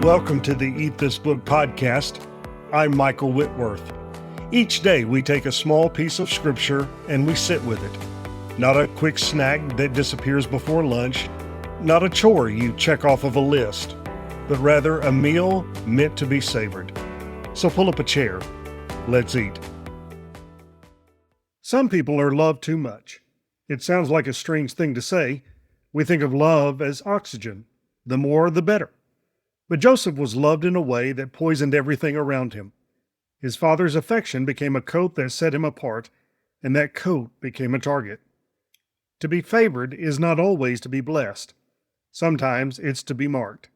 Welcome to the Eat This Book podcast. I'm Michael Whitworth. Each day we take a small piece of scripture and we sit with it. Not a quick snack that disappears before lunch, not a chore you check off of a list, but rather a meal meant to be savored. So pull up a chair. Let's eat. Some people are loved too much. It sounds like a strange thing to say. We think of love as oxygen. The more, the better. But Joseph was loved in a way that poisoned everything around him. His father's affection became a coat that set him apart, and that coat became a target. To be favored is not always to be blessed. Sometimes it's to be marked.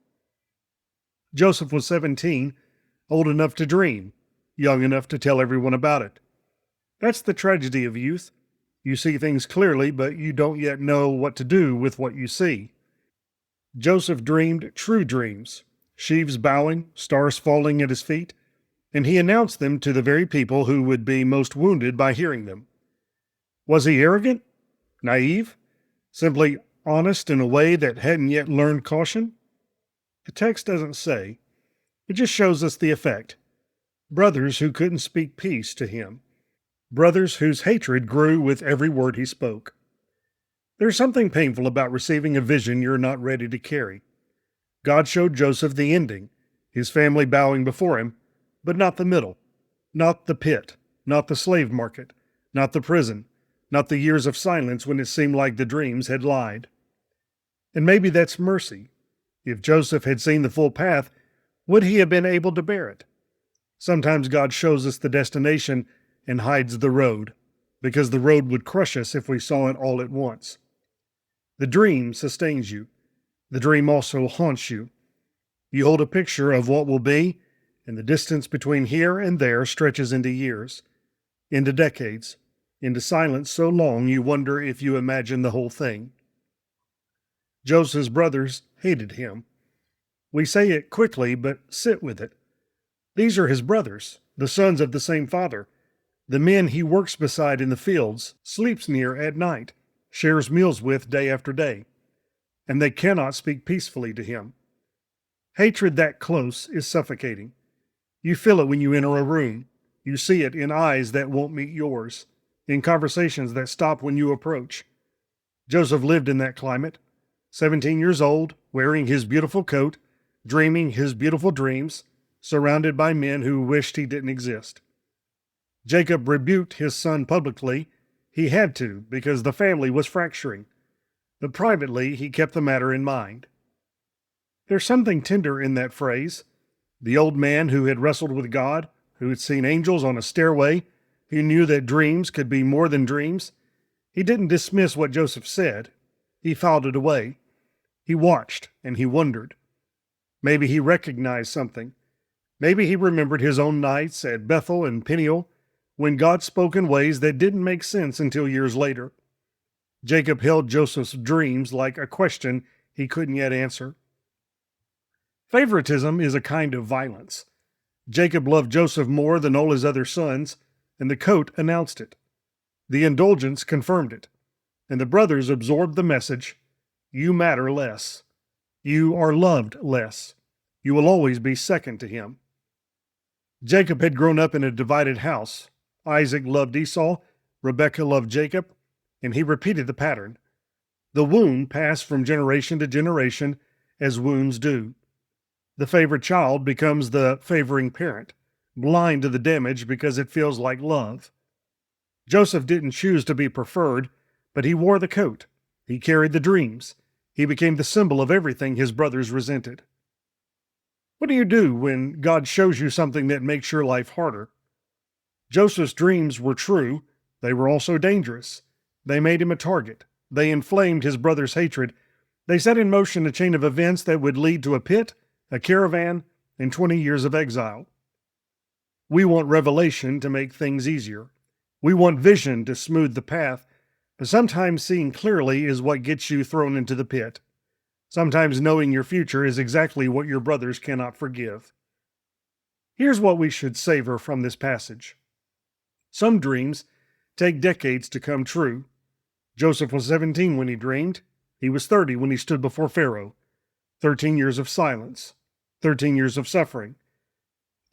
Joseph was 17, old enough to dream, young enough to tell everyone about it. That's the tragedy of youth. You see things clearly, but you don't yet know what to do with what you see. Joseph dreamed true dreams, sheaves bowing, stars falling at his feet, and he announced them to the very people who would be most wounded by hearing them. Was he arrogant? Naive? Simply honest in a way that hadn't yet learned caution? The text doesn't say. It just shows us the effect. Brothers who couldn't speak peace to him. Brothers whose hatred grew with every word he spoke. There's something painful about receiving a vision you're not ready to carry. God showed Joseph the ending, his family bowing before him, but not the middle, not the pit, not the slave market, not the prison, not the years of silence when it seemed like the dreams had lied. And maybe that's mercy. If Joseph had seen the full path, would he have been able to bear it? Sometimes God shows us the destination and hides the road, because the road would crush us if we saw it all at once. The dream sustains you. The dream also haunts you. You hold a picture of what will be, and the distance between here and there stretches into years, into decades, into silence so long you wonder if you imagine the whole thing. Joseph's brothers hated him. We say it quickly, but sit with it. These are his brothers, the sons of the same father, the men he works beside in the fields, sleeps near at night, shares meals with day after day, and they cannot speak peacefully to him. Hatred that close is suffocating. You feel it when you enter a room. You see it in eyes that won't meet yours, in conversations that stop when you approach. Joseph lived in that climate, 17 years old, wearing his beautiful coat, dreaming his beautiful dreams, surrounded by men who wished he didn't exist. Jacob rebuked his son publicly. He had to, because the family was fracturing. But privately, he kept the matter in mind. There's something tender in that phrase. The old man who had wrestled with God, who had seen angels on a stairway, who knew that dreams could be more than dreams, he didn't dismiss what Joseph said. He filed it away. He watched and he wondered. Maybe he recognized something. Maybe he remembered his own nights at Bethel and Peniel, when God spoke in ways that didn't make sense until years later. Jacob held Joseph's dreams like a question he couldn't yet answer. Favoritism is a kind of violence. Jacob loved Joseph more than all his other sons, and the coat announced it. The indulgence confirmed it, and the brothers absorbed the message, you matter less. You are loved less. You will always be second to him. Jacob had grown up in a divided house. Isaac loved Esau, Rebekah loved Jacob, and he repeated the pattern. The wound passed from generation to generation, as wounds do. The favored child becomes the favoring parent, blind to the damage because it feels like love. Joseph didn't choose to be preferred, but he wore the coat. He carried the dreams. He became the symbol of everything his brothers resented. What do you do when God shows you something that makes your life harder? Joseph's dreams were true. They were also dangerous. They made him a target. They inflamed his brother's hatred. They set in motion a chain of events that would lead to a pit, a caravan, and 20 years of exile. We want revelation to make things easier. We want vision to smooth the path, but sometimes seeing clearly is what gets you thrown into the pit. Sometimes knowing your future is exactly what your brothers cannot forgive. Here's what we should savor from this passage. Some dreams take decades to come true. Joseph was 17 when he dreamed. He was 30 when he stood before Pharaoh. 13 years of silence. 13 years of suffering.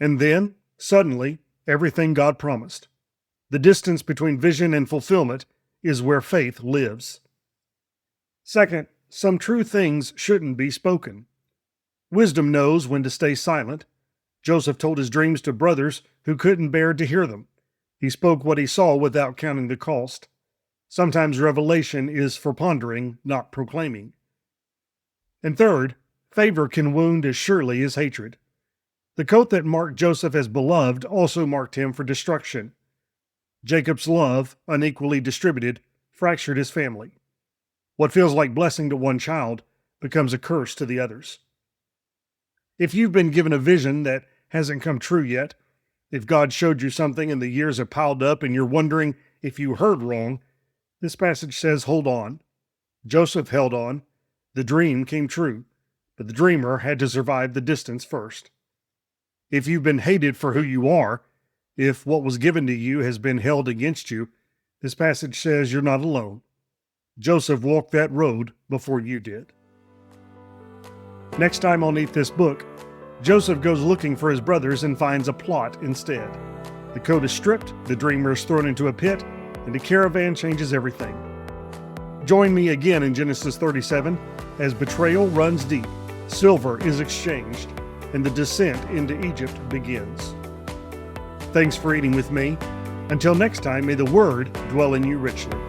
And then, suddenly, everything God promised. The distance between vision and fulfillment is where faith lives. Second, some true things shouldn't be spoken. Wisdom knows when to stay silent. Joseph told his dreams to brothers who couldn't bear to hear them. He spoke what he saw without counting the cost. Sometimes revelation is for pondering, not proclaiming. And third, favor can wound as surely as hatred. The coat that marked Joseph as beloved also marked him for destruction. Jacob's love, unequally distributed, fractured his family. What feels like blessing to one child becomes a curse to the others. If you've been given a vision that hasn't come true yet, if God showed you something and the years have piled up and you're wondering if you heard wrong, this passage says, hold on. Joseph held on. The dream came true, but the dreamer had to survive the distance first. If you've been hated for who you are, if what was given to you has been held against you, this passage says you're not alone. Joseph walked that road before you did. Next time on Eat This Book, Joseph goes looking for his brothers and finds a plot instead. The coat is stripped, the dreamer is thrown into a pit, and the caravan changes everything. Join me again in Genesis 37 as betrayal runs deep, silver is exchanged, and the descent into Egypt begins. Thanks for eating with me. Until next time, may the Word dwell in you richly.